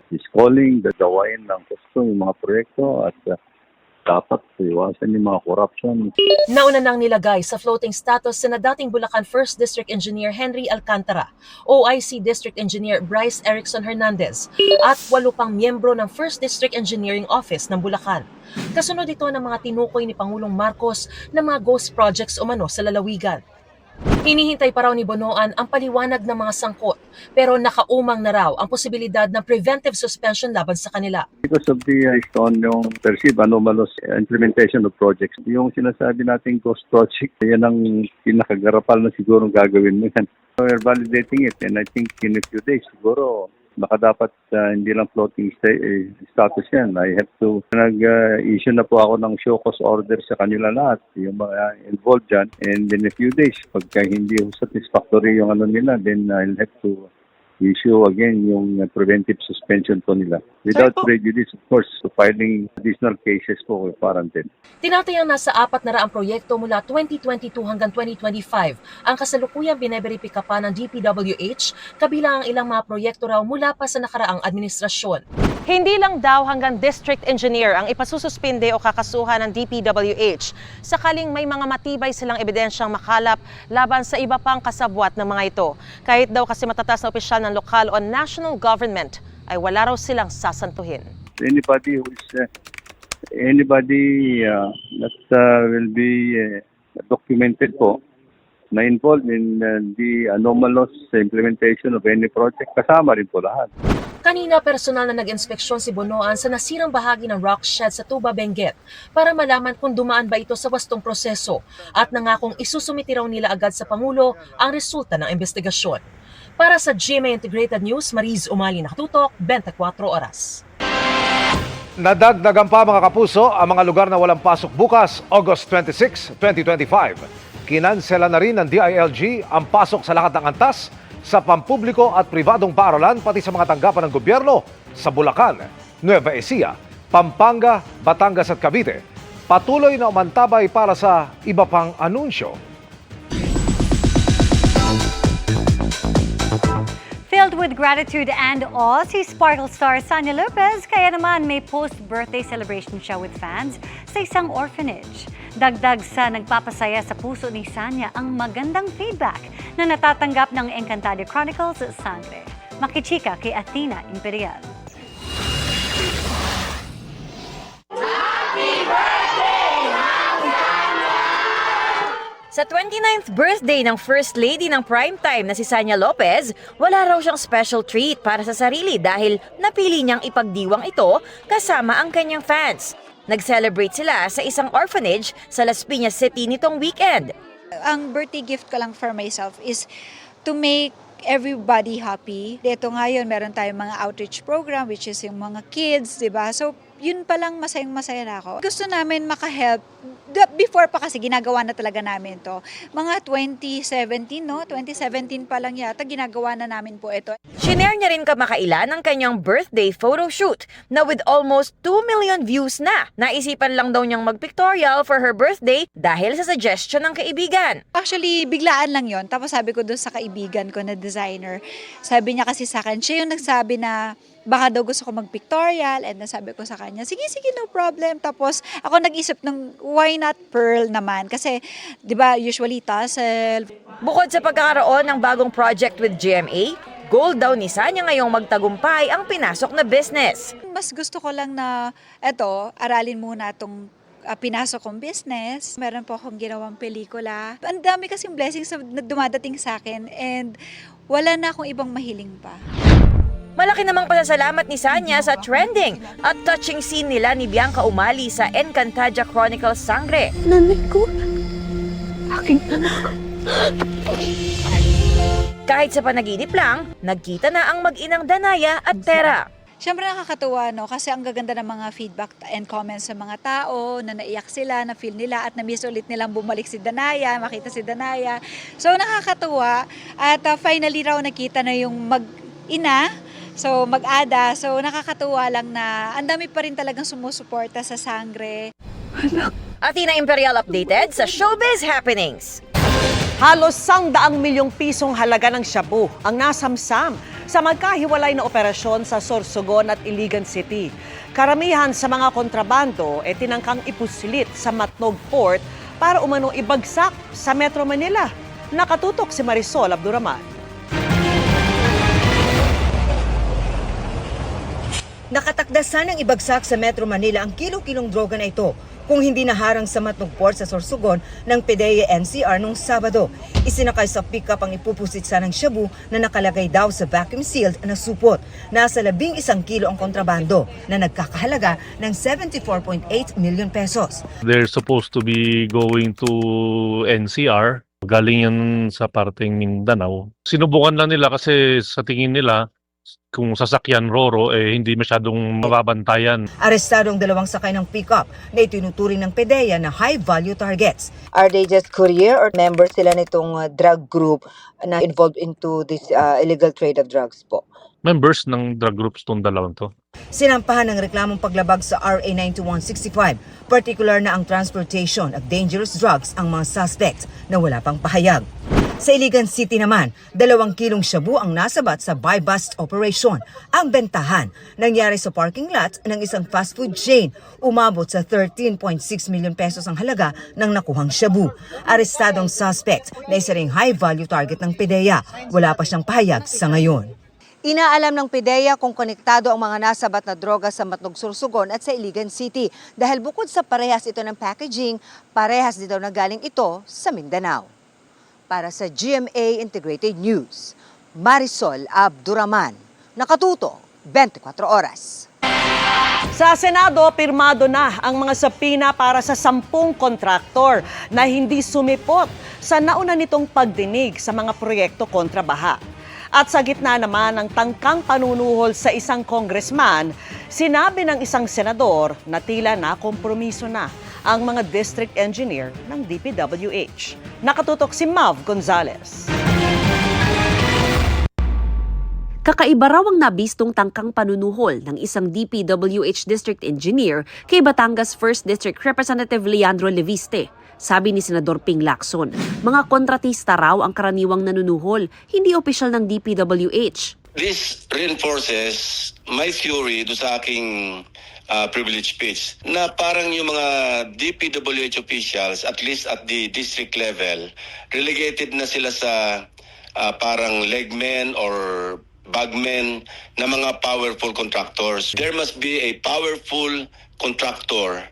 is calling, the gawain ng gusto, yung mga proyekto at dapat iwasan yung mga corruption.
Nauna nang nilagay sa floating status sina dating Bulacan 1st District Engineer Henry Alcantara, OIC District Engineer Bryce Erickson Hernandez, at 8 pang miyembro ng 1st District Engineering Office ng Bulacan. Kasunod ito ng mga tinukoy ni Pangulong Marcos na mga ghost projects umano sa lalawigan. Hinihintay pa raw ni Bonoan ang paliwanag ng mga sangkot, pero nakaumang na raw ang posibilidad ng preventive suspension laban sa kanila.
Because of the yung perceived anomalous implementation of projects. Yung sinasabi nating ghost project, yan ang pinakagarapal na siguro gagawin mo yan. We're validating it and I think in a few days siguro baka dapat hindi lang floating status yan. I have to nag-issue na po ako ng show cause order sa kanila lahat, yung mga involved dyan. And in a few days, pagka hindi satisfactory yung ano nila, then I'll have to issue again yung preventive suspension po nila. Without prejudice, of course, to filing additional cases po for quarantine.
Tinatayang nasa 400 proyekto mula 2022 hanggang 2025 ang kasalukuyang bineberipika pa ng DPWH, kabilang ang ilang mga proyekto raw mula pa sa nakaraang administrasyon.
Hindi lang daw hanggang district engineer ang ipasususpinde o kakasuhan ng DPWH. Sakaling may mga matibay silang ebidensyang makalap laban sa iba pang kasabwat ng mga ito. Kahit daw kasi matataas na opisyal ng lokal o national government, ay wala raw silang sasantuhin.
Anybody who is that will be documented po na involved in the anomalous implementation of any project, kasama rin po lahat.
Kanina personal na nag-inspeksyon si Bonoan sa nasirang bahagi ng rock shed sa Tuba, Benguet para malaman kung dumaan ba ito sa wastong proseso at nangakong isusumiti raw nila agad sa Pangulo ang resulta ng investigasyon. Para sa GMA Integrated News, Mariz Umali, nakatutok, 24 oras.
Nadagdagan pa mga kapuso ang mga lugar na walang pasok bukas, August 26, 2025. Kinansela na rin ng DILG ang pasok sa lahat ng antas sa pampubliko at pribadong paaralan pati sa mga tanggapan ng gobyerno sa Bulacan, Nueva Ecija, Pampanga, Batangas at Cavite. Patuloy na umantabay para sa iba pang anunsyo.
Filled with gratitude and awe, si Sparkle star Sanya Lopez, kaya naman may post-birthday celebration siya with fans sa isang orphanage. Dagdag sa nagpapasaya sa puso ni Sanya ang magandang feedback na natatanggap ng Encantadia Chronicles Sangre. Makichika kay Athena Imperial.
Sa 29th birthday ng First Lady ng Primetime na si Sanya Lopez, wala raw siyang special treat para sa sarili dahil napili niyang ipagdiwang ito kasama ang kanyang fans. Nag-celebrate sila sa isang orphanage sa Las Piñas City nitong weekend.
Ang birthday gift ko lang for myself is to make everybody happy. Dito ngayon, meron tayong mga outreach program which is yung mga kids, di ba? So, yun pa lang masayang-masaya na ako. Gusto namin makahelp. Before pa kasi ginagawa na talaga namin to. Mga 2017, no? 2017 pa lang yata, ginagawa na namin po ito.
Shinare niya rin kamakailan ang kanyang birthday photoshoot na with almost 2 million views na. Naisipan lang daw niyang mag-pictorial for her birthday dahil sa suggestion ng kaibigan.
Actually, biglaan lang yon. Tapos sabi ko doon sa kaibigan ko na designer, sabi niya kasi sa akin, siya yung nagsabi na baka daw gusto ko mag-pictorial and nasabi ko sa kanya, sige, no problem. Tapos ako nag-isip ng why not pearl naman? Kasi, di ba, usually tassel.
Bukod sa pagkakaroon ng bagong project with GMA, goal daw ni Sanya ngayong magtagumpay ang pinasok na business.
Mas gusto ko lang na, aralin muna itong pinasok kong business. Meron po akong ginawang pelikula. Ang dami kasing blessings na dumadating sa akin and wala na akong ibang mahiling pa.
Malaki namang pasasalamat ni Sanya sa trending at touching scene nila ni Bianca Umali sa Encantadia Chronicles Sangre.
Nanay ko, aking anak.
Kahit sa panaginip lang, nagkita na ang mag-inang Danaya at Tera.
Siyempre nakakatuwa, no? Kasi ang gaganda ng mga feedback and comments sa mga tao na naiyak sila, na feel nila at na-miss ulit nilang bumalik si Danaya, makita si Danaya. So nakakatuwa at finally raw nakita na yung mag-ina. So, mag-ada. So, nakakatuwa lang na ang dami pa rin talagang sumusuporta sa Sangre.
Athena Imperial updated sa Showbiz Happenings.
Halos 100 milyong pisong halaga ng shabu ang nasamsam sa magkahiwalay na operasyon sa Sorsogon at Iligan City. Karamihan sa mga kontrabando tinangkang ipuslit sa Matnog Port para umanong ibagsak sa Metro Manila. Nakatutok si Marisol Abduraman.
Nakatakdasan ng ibagsak sa Metro Manila ang kilo-kilong droga na ito kung hindi naharang sa Matnog Port sa Sorsogon ng PDEA NCR noong Sabado. Isinakay sa pickup ang ipupusit ng shabu na nakalagay daw sa vacuum-sealed na supot. Nasa 11 kilo ang kontrabando na nagkakahalaga ng 74.8 million pesos.
They're supposed to be going to NCR. Galing yan sa parteng Mindanao. Sinubukan lang nila kasi sa tingin nila kung sasakyan Roro hindi masyadong mababantayan.
Arestado ang 2 sakay ng pickup na itinuturing ng PDEA na high-value targets. Are they just courier or members sila nitong drug group na involved into this illegal trade of drugs po?
Members ng drug groups itong dalawang to.
Sinampahan ng reklamong paglabag sa RA 9165, particular na ang transportation of dangerous drugs ang mga suspects na wala pang pahayag. Sa Iligan City naman, 2 kilong shabu ang nasabat sa buy-bust operation. Ang bentahan nangyari sa parking lot ng isang fast food chain. Umabot sa 13.6 million pesos ang halaga ng nakuhang shabu. Arestadong suspect na isa ring high-value target ng PDEA. Wala pa siyang pahayag sa ngayon. Inaalam ng PDEA kung konektado ang mga nasabat na droga sa Matnog Sorsogon at sa Iligan City dahil bukod sa parehas ito ng packaging, parehas din daw na galing ito sa Mindanao. Para sa GMA Integrated News, Marisol Abduraman, nakatuto 24 oras.
Sa Senado, pirmado na ang mga sapina para sa 10 kontraktor na hindi sumipot sa nauna nitong pagdinig sa mga proyekto kontra baha. At sa gitna naman ng tangkang panunuhol sa isang congressman, sinabi ng isang senador na tila nakompromiso na ang mga district engineer ng DPWH. Nakatutok si Mav Gonzalez.
Kakaiba raw ang nabistong tangkang panunuhol ng isang DPWH district engineer kay Batangas 1st District Representative Leandro Leviste. Sabi ni Senador Ping Lacson, mga kontratista raw ang karaniwang nanunuhol, hindi opisyal ng DPWH.
This reinforces my theory do sa aking privilege speech na parang yung mga DPWH officials, at least at the district level, relegated na sila sa parang legmen or bagmen na mga powerful contractors. There must be a powerful contractor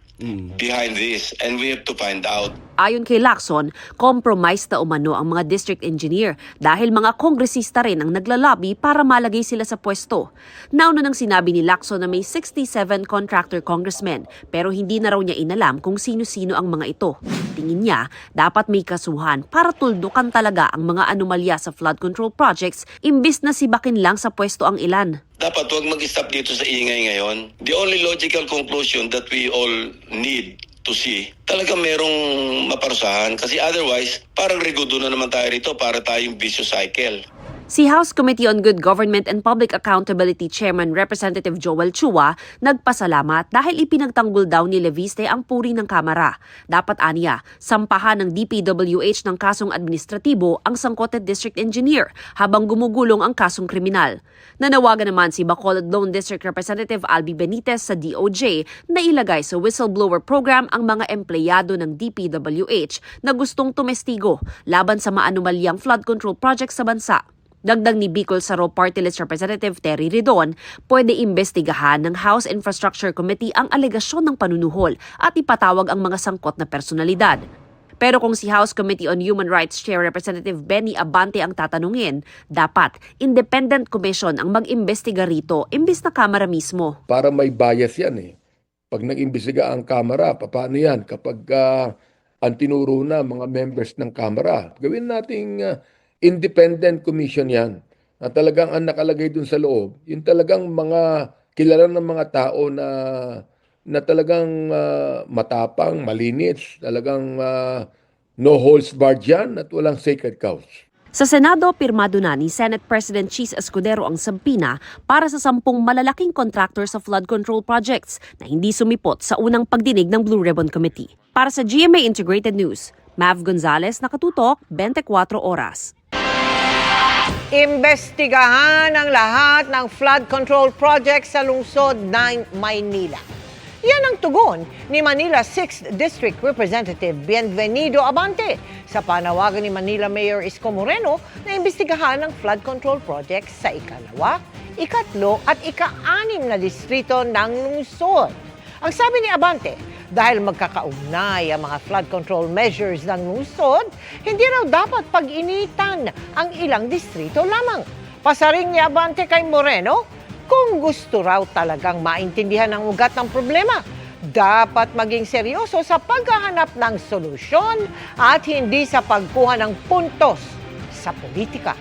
behind this and we have to find out.
Ayon kay Lacson, compromise na umano ang mga district engineer dahil mga kongresista rin ang naglalobby para malagay sila sa pwesto. Nauna nang sinabi ni Lacson na may 67 contractor congressmen pero hindi na raw niya inalam kung sino-sino ang mga ito. Tingin niya, dapat may kasuhan para tuldukan talaga ang mga anomalya sa flood control projects imbis na sibakin lang sa pwesto ang ilan.
Dapat huwag mag-stop dito sa ingay ngayon. The only logical conclusion that we all need to see, talaga merong maparusahan kasi otherwise parang regudo na naman tayo rito para tayong vicious cycle.
Si House Committee on Good Government and Public Accountability Chairman Representative Joel Chua nagpasalamat dahil ipinagtanggol daw ni Leviste ang puri ng Kamara. Dapat aniya, sampahan ng DPWH ng kasong administratibo ang sangkot at district engineer habang gumugulong ang kasong kriminal. Nanawagan naman si Bacolod Lone District Representative Albi Benitez sa DOJ na ilagay sa whistleblower program ang mga empleyado ng DPWH na gustong tumestigo laban sa maanumalyang flood control projects sa bansa. Dagdag ni Bicol Saro Party List Representative Terry Ridon, pwede imbestigahan ng House Infrastructure Committee ang alegasyon ng panunuhol at ipatawag ang mga sangkot na personalidad. Pero kung si House Committee on Human Rights Chair Representative Benny Abante ang tatanungin, dapat independent commission ang mag-imbestiga rito imbis na Kamara mismo.
Para may bias yan eh. Pag nag-imbestiga ang Kamara, paano yan? Kapag ang tinuro na mga members ng Kamara, gawin nating independent commission yan. Na talagang ang nakalagay dun sa loob, yung talagang mga kilala ng mga tao na talagang matapang, malinis, talagang no holds barred yan at walang sacred cows.
Sa Senado, pirmado na ni Senate President Cheese Escudero ang sampina para sa 10 malalaking contractor sa flood control projects na hindi sumipot sa unang pagdinig ng Blue Ribbon Committee. Para sa GMA Integrated News, Mav Gonzalez, nakatutok 24 oras.
Imbestigahan ang lahat ng flood control project sa lungsod ng Maynila. Yan ang tugon ni Manila 6th District Representative Bienvenido Abante sa panawagan ni Manila Mayor Isko Moreno na imbestigahan ang flood control project sa ikalawa, ikatlo at ika-6 na distrito ng lungsod. Ang sabi ni Abante, dahil magkakaugnay ang mga flood control measures ng lungsod, hindi raw dapat pag-initan ang ilang distrito lamang. Pasaring ni Abante kay Moreno, kung gusto raw talagang maintindihan ang ugat ng problema, dapat maging seryoso sa paghahanap ng solusyon at hindi sa pagkuha ng puntos sa politika.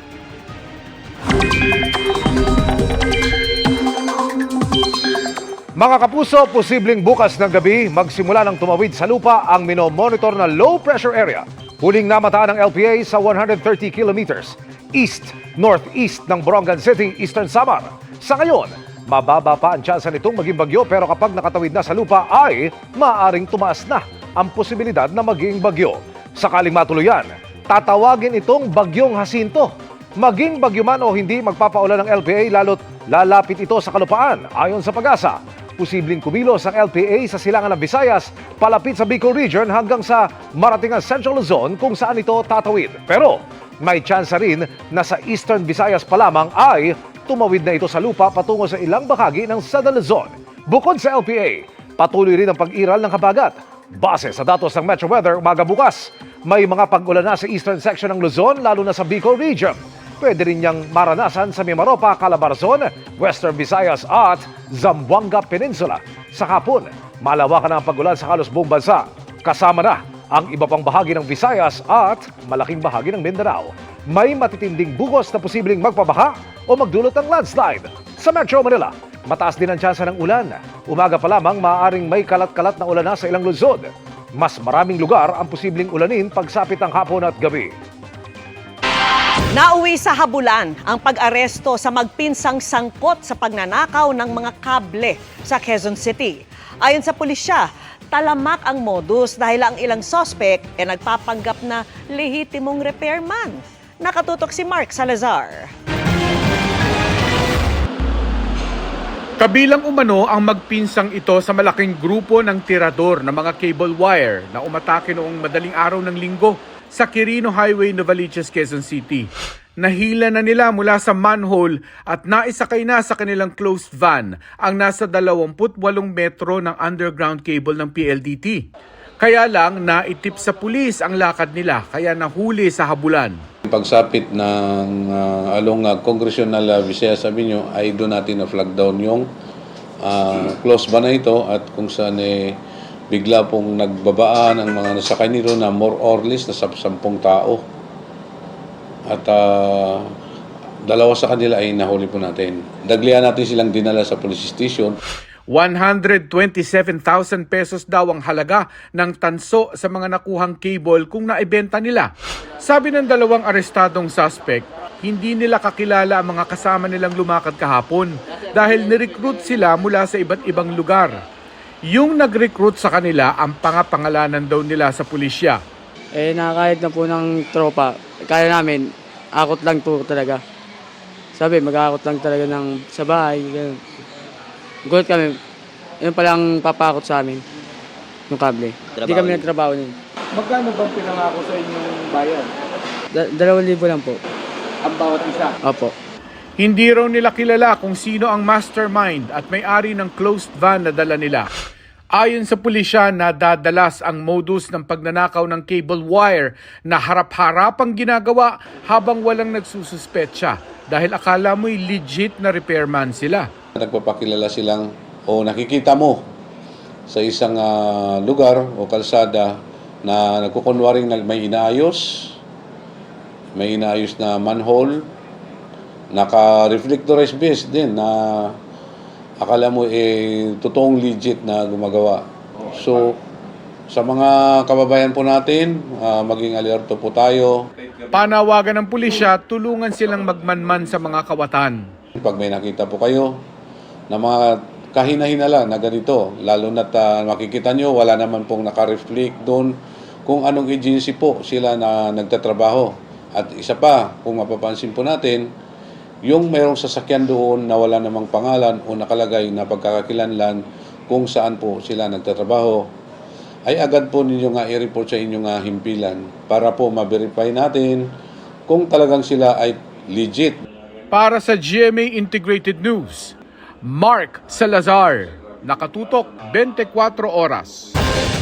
Mga kapuso, posibleng bukas ng gabi magsimula ng tumawid sa lupa ang minomonitor na low pressure area. Huling namataan ng LPA sa 130 kilometers east-northeast ng Borongan City, Eastern Samar. Sa ngayon, mababa pa ang tsansa nitong maging bagyo pero kapag nakatawid na sa lupa ay maaaring tumaas na ang posibilidad na maging bagyo. Sakaling matuluyan, tatawagin itong Bagyong Jacinto. Maging bagyo man o hindi, magpapaulan ng LPA lalo't lalapit ito sa kalupaan ayon sa Pag-asa. Posibleng kumilos ang LPA sa silangan ng Visayas, palapit sa Bicol Region hanggang sa marating ang Central Luzon kung saan ito tatawid. Pero may tsansa rin na sa Eastern Visayas pa lamang ay tumawid na ito sa lupa patungo sa ilang bahagi ng Southern Luzon. Bukod sa LPA, patuloy rin ang pag-iral ng habagat. Base sa datos ng Metro Weather, umaga bukas, may mga pag-ulan na sa eastern section ng Luzon, lalo na sa Bicol Region. Pwede rin niyang maranasan sa Mimaropa, Calabarzon, Western Visayas at Zamboanga Peninsula. Sa hapon, malawakan na ang pag-ulan sa halos buong bansa. Kasama na ang iba pang bahagi ng Visayas at malaking bahagi ng Mindanao. May matitinding bugos na posibleng magpabaha o magdulot ng landslide. Sa Metro Manila, mataas din ang tsansa ng ulan. Umaga pa lamang maaaring may kalat-kalat na ulan na sa ilang lungsod. Mas maraming lugar ang posibleng ulanin pagsapit ng hapon at gabi.
Nauwi sa habulan ang pag-aresto sa magpinsang sangkot sa pagnanakaw ng mga kable sa Quezon City. Ayon sa pulisya, talamak ang modus dahil ang ilang suspect ay nagpapanggap na lehitimong repairman. Nakatutok si Mark Salazar.
Kabilang umano ang magpinsang ito sa malaking grupo ng tirador ng mga cable wire na umatake noong madaling araw ng linggo sa Quirino Highway, Novaliches, Quezon City. Nahila na nila mula sa manhole at naisakay na sa kanilang closed van ang nasa 28 metro ng underground cable ng PLDT. Kaya lang naitip sa pulis ang lakad nila kaya nahuli sa habulan.
Pagsapit ng along Congressional Visayas Avenue ay doon natin na flag down yung close ba na ito at kung saan bigla pong nagbabaan ang mga nasakay nito na more or less na 10 tao. At dalawa sa kanila ay nahuli po natin. Daglian natin silang dinala sa police station.
127,000 pesos daw ang halaga ng tanso sa mga nakuhang cable kung naibenta nila. Sabi ng dalawang arestadong suspect, hindi nila kakilala ang mga kasama nilang lumakad kahapon dahil nirecruit sila mula sa iba't ibang lugar. Yung nag-recruit sa kanila ang pangapangalanan daw nila sa pulisya.
Nakakahit na po ng tropa. Kaya namin, akot lang to talaga. Sabi, mag-akot lang talaga ng sa bahay. Gulat kami, yun palang papakot sa amin, yung kable. Hindi kami nagtrabaho nun.
Magkano bang pinangako sa inyong bayan?
2,000 lang po.
Ang bawat isa?
Opo.
Hindi raw nila kilala kung sino ang mastermind at may-ari ng closed van na dala nila. Ayon sa pulisya, nadadalas ang modus ng pagnanakaw ng cable wire na harap-harapang ginagawa habang walang nagsususpetsa dahil akala mo'y legit na repairman sila.
Nagpapakilala silang o nakikita mo sa isang lugar o kalsada na nagkukunwaring may inaayos na manhole, naka-reflectorized base din na akala mo totoong legit na gumagawa. So, sa mga kababayan po natin, maging alerto po tayo.
Panawagan ng pulisya, tulungan silang magmanman sa mga kawatan.
Pag may nakita po kayo na mga kahina-hinala na ganito, lalo na't makikita nyo, wala naman pong naka-reflect doon kung anong agency po sila na nagtatrabaho. At isa pa, kung mapapansin po natin, yung mayroong sasakyan doon na wala namang pangalan o nakalagay na pagkakakilanlan kung saan po sila nagtatrabaho, ay agad po ninyo nga i-report sa inyong himpilan para po ma-verify natin kung talagang sila ay legit.
Para sa GMA Integrated News, Mark Salazar, nakatutok 24 oras.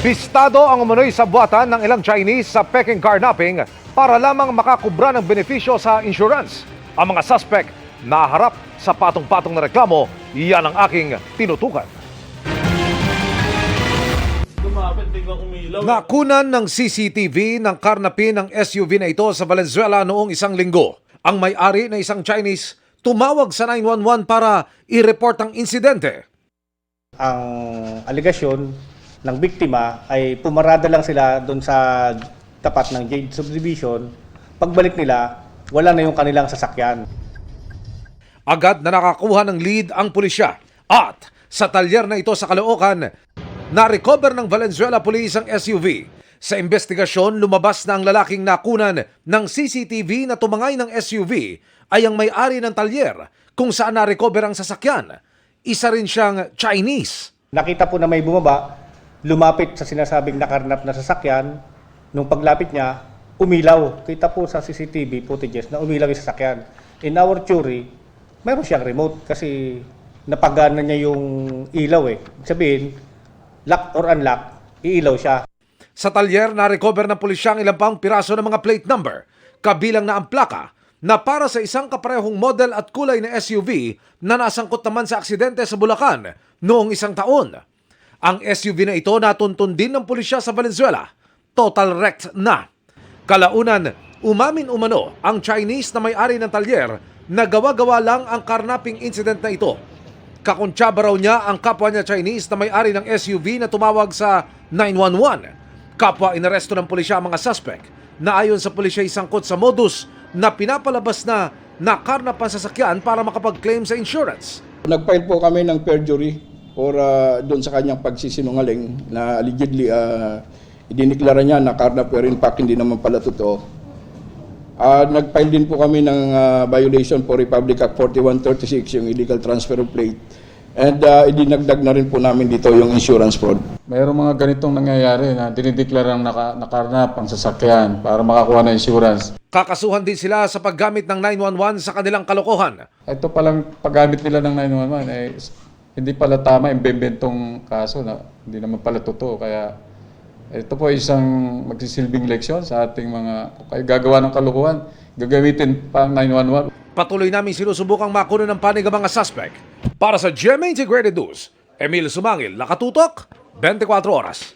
Bistado ang umunoy sa buhatan ng ilang Chinese sa Peking carnapping para lamang makakubra ng benepisyo sa insurance. Ang mga suspect naharap sa patong-patong na reklamo, yan ang aking tinutukan. Nakunan ng CCTV ng karnapin ng SUV na ito sa Valenzuela noong isang linggo. Ang may-ari na isang Chinese tumawag sa 911 para i-report ang insidente.
Ang aligasyon ng biktima ay pumarada lang sila doon sa tapat ng Jade Subdivision. Pagbalik nila, wala na yung kanilang sasakyan.
Agad na nakakuha ng lead ang pulisya at sa talyer na ito sa Caloocan, na-recover ng Valenzuela Police ang SUV. Sa investigasyon, lumabas na ang lalaking nakunan ng CCTV na tumangay ng SUV ay ang may-ari ng talyer kung saan na-recover ang sasakyan. Isa rin siyang Chinese.
Nakita po na may bumaba, lumapit sa sinasabing nakarnap na sasakyan. Nung paglapit niya, umilaw. Kita po sa CCTV footages na umilaw yung sasakyan. In our theory, mayroon siyang remote kasi napagana niya yung ilaw eh. Sabihin, lock or unlock, iilaw siya.
Sa talyer, na-recover ng pulisya ang ilang pang piraso ng mga plate number, kabilang na ang plaka na para sa isang kaparehong model at kulay na SUV na nasangkot naman sa aksidente sa Bulacan noong isang taon. Ang SUV na ito natuntun din ng pulisya sa Valenzuela. Total wrecked na. Kalaunan, umamin umano ang Chinese na may-ari ng talyer na gawa-gawa lang ang karnapping incident na ito. Kakuntsaba raw niya ang kapwa niya Chinese na may-ari ng SUV na tumawag sa 911. Kapwa inaresto ng pulisya ang mga suspect na ayon sa pulisya isangkot sa modus na pinapalabas na nakarnap ang sasakyan para makapag-claim sa insurance.
Nag-file po kami ng perjury or doon sa kanyang pagsisinungaling na allegedly idiniklara niya na karnap pero in fact hindi naman pala totoo. Nag-file din po kami ng violation for Republic Act 4136, yung illegal transfer of plate. And idinagdag na rin po namin dito yung insurance fraud.
Mayroong mga ganitong nangyayari na dinideklarang nakarnap ang sasakyan para makakuha ng insurance.
Kakasuhan din sila sa paggamit ng 911 sa kanilang kalokohan.
Ito palang paggamit nila ng 911 ay hindi pala tama, imbembentong kaso na hindi naman pala totoo. Kaya ito po isang magsisilbing leksyon sa ating mga kung gagawa ng kalokohan, gagamitin pa ang 911.
Patuloy namin sinusubukang makunan ng panig ang mga suspect. Para sa GMA Integrated News, Emil Sumangil, nakatutok, 24 oras.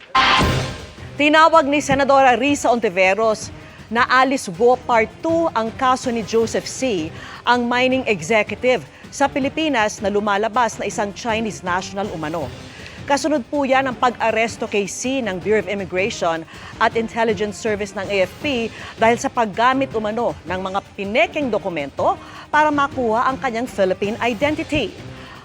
Tinawag ni Senadora Risa Ontiveros na Alice Guo Part 2 ang kaso ni Joseph C., ang mining executive sa Pilipinas na lumalabas na isang Chinese national umano. Kasunod po yan ang pag-aresto kay C ng Bureau of Immigration at Intelligence Service ng AFP dahil sa paggamit umano ng mga pinekeng dokumento para makuha ang kanyang Philippine identity.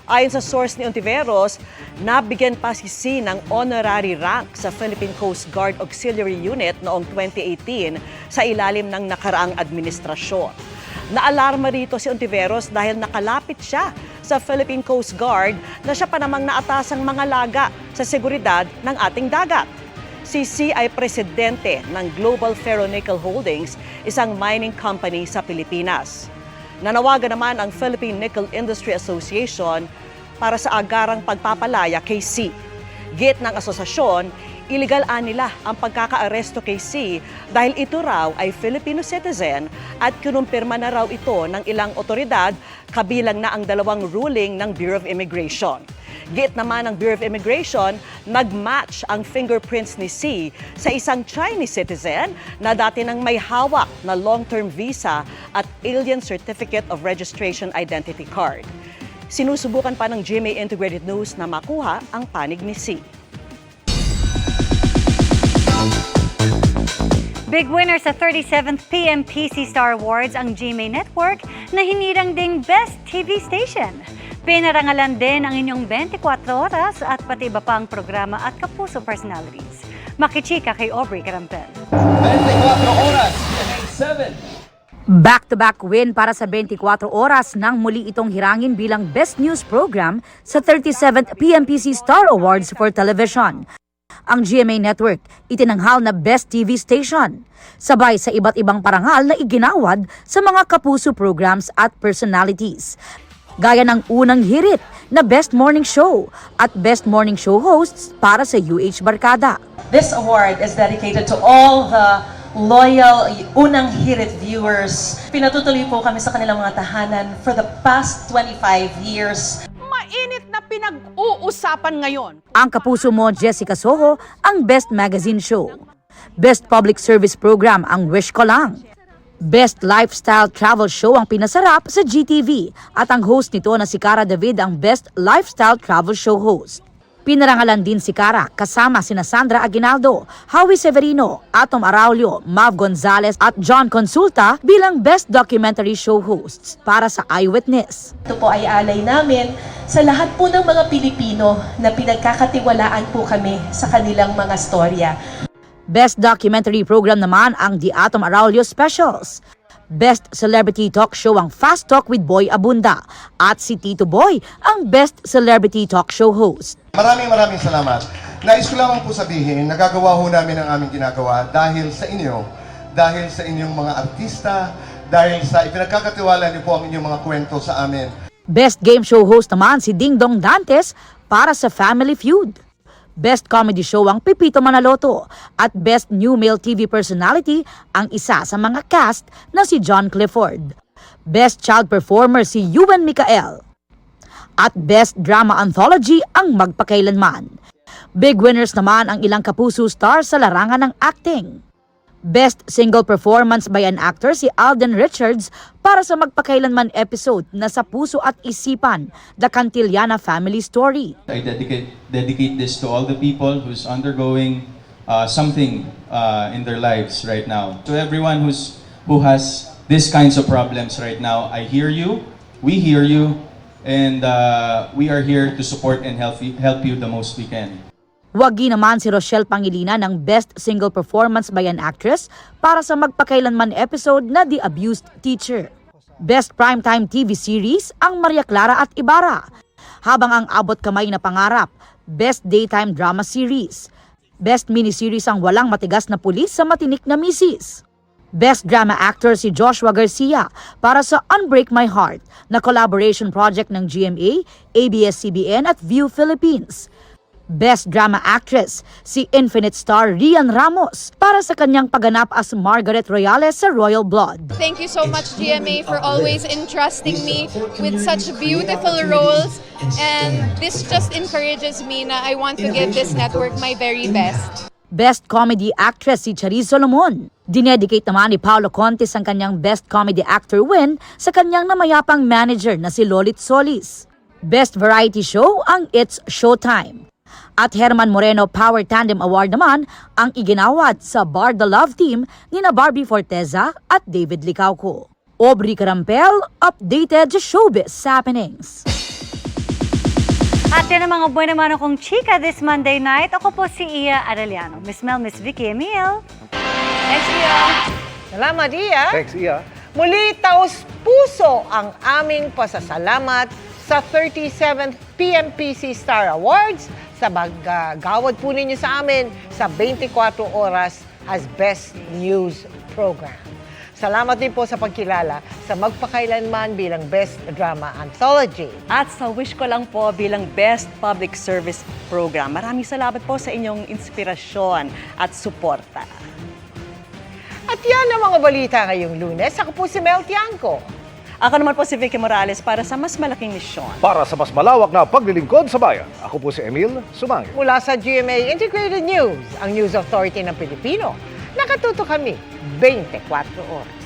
Ayon sa source ni Ontiveros, nabigyan pa si C ng honorary rank sa Philippine Coast Guard Auxiliary Unit noong 2018 sa ilalim ng nakaraang administrasyon. Naalarma rito si Ontiveros dahil nakalapit siya sa Philippine Coast Guard na siya pa namang naatasang mga laga sa seguridad ng ating dagat. Si C ay presidente ng Global Ferronickel Holdings, isang mining company sa Pilipinas. Nanawagan naman ang Philippine Nickel Industry Association para sa agarang pagpapalaya kay C. Git ng asosasyon, illegal nila ang pagkakaaresto kay C dahil ito raw ay Filipino citizen at kinumpirma na raw ito ng ilang otoridad kabilang na ang dalawang ruling ng Bureau of Immigration. Git naman ng Bureau of Immigration, nag-match ang fingerprints ni C sa isang Chinese citizen na dati nang may hawak na long-term visa at Alien Certificate of Registration Identity Card. Sinusubukan pa ng GMA Integrated News na makuha ang panig ni C.
Big winner sa 37th PMPC Star Awards ang GMA Network na hinirang ding Best TV Station. Pinarangalan din ang inyong 24 oras at pati iba pang programa at kapuso personalities. Makichika kay Aubrey Carampel.
24 oras, 7.
Back-to-back win para sa 24 oras nang muli itong hirangin bilang Best News Program sa 37th PMPC Star Awards for Television. Ang GMA Network itinanghal na Best TV Station, sabay sa iba't ibang parangal na iginawad sa mga kapuso programs at personalities. Gaya ng unang hirit na Best Morning Show at Best Morning Show hosts para sa UH Barkada.
This award is dedicated to all the loyal Unang Hirit viewers. Pinatutuloy po kami sa kanilang mga tahanan for the past 25 years.
Mainit na pinag-uusapan ngayon.
Ang kapuso mo, Jessica Soho, ang Best Magazine Show. Best Public Service Program ang Wish Ko Lang. Best Lifestyle Travel Show ang pinasarap sa GTV at ang host nito na si Cara David ang Best Lifestyle Travel Show host. Pinarangalan din si Cara kasama sina Sandra Aguinaldo, Howie Severino, Atom Araulio, Mav Gonzalez at John Consulta bilang Best Documentary Show hosts para sa Eyewitness.
Ito po ay alay namin sa lahat po ng mga Pilipino na pinagkakatiwalaan po kami sa kanilang mga storya.
Best Documentary Program naman ang The Atom Araulio Specials. Best Celebrity Talk Show ang Fast Talk with Boy Abunda at si Tito Boy ang Best Celebrity Talk Show host.
Maraming salamat. Nais ko lamang po sabihin, nagagawa ho namin ang aming ginagawa dahil sa inyo, dahil sa inyong mga artista, dahil sa ipinagkakatiwala niyo po ang inyong mga kwento sa amin.
Best Game Show host naman si Ding Dong Dantes para sa Family Feud. Best Comedy Show ang Pepito Manaloto at Best New Male TV Personality ang isa sa mga cast na si John Clifford. Best Child Performer si Ewan Micael. At Best Drama Anthology ang Magpakailanman. Big winners naman ang ilang kapuso stars sa larangan ng acting. Best Single Performance by an Actor si Alden Richards para sa Magpakailanman episode na Sa Puso at Isipan, The Cantillana Family Story.
I dedicate this to all the people who's undergoing something in their lives right now. To everyone who has these kinds of problems right now, I hear you, we hear you, and we are here to support and help you the most we can.
Wagi naman si Rochelle Pangilinan ng Best Single Performance by an Actress para sa Magpakailanman episode na The Abused Teacher. Best Primetime TV Series ang Maria Clara at Ibarra. Habang ang Abot Kamay na Pangarap, Best Daytime Drama Series. Best Miniseries ang Walang Matigas na Pulis sa Matinik na Misis. Best Drama Actor si Joshua Garcia para sa Unbreak My Heart na collaboration project ng GMA, ABS-CBN at View Philippines. Best Drama Actress si Infinite star Rian Ramos para sa kanyang pagganap as Margaret Royales sa Royal Blood.
Thank you so much GMA for always entrusting me with such beautiful roles, and this just encourages me na I want to give this network my very best.
Best Comedy Actress si Charis Solomon. Dinedicate naman ni Paolo Contis ang kanyang Best Comedy Actor win sa kanyang namayapang manager na si Lolit Solis. Best Variety Show ang It's Showtime. At Herman Moreno Power Tandem Award naman ang iginawad sa Bar the Love Team ni na Barbie Forteza at David Licauco. Aubrey Carampel, updated sa showbiz happenings.
At yan ang mga buwan naman akong chika this Monday night. Ako po si Iya Arellano. Miss Mel, Miss Vicky, Emil.
Thanks, Iya. Salamat, Iya.
Thanks, Iya.
Muli, taos puso ang aming pasasalamat sa 37th PMPC Star Awards sa paggawad po ninyo sa amin sa 24 oras as Best News Program. Salamat din po sa pagkilala sa Magpakailanman bilang Best Drama Anthology.
At sa Wish Ko Lang po bilang Best Public Service Program. Maraming salamat po sa inyong inspirasyon at suporta.
At yan ang mga balita ngayong Lunes. Ako po si Mel Tiangco.
Ako naman po si Vicky Morales para sa mas malaking misyon.
Para sa mas malawak na paglilingkod sa bayan, ako po si Emil Sumangil.
Mula sa GMA Integrated News, ang News Authority ng Pilipino. Nakatuto kami 24 oras.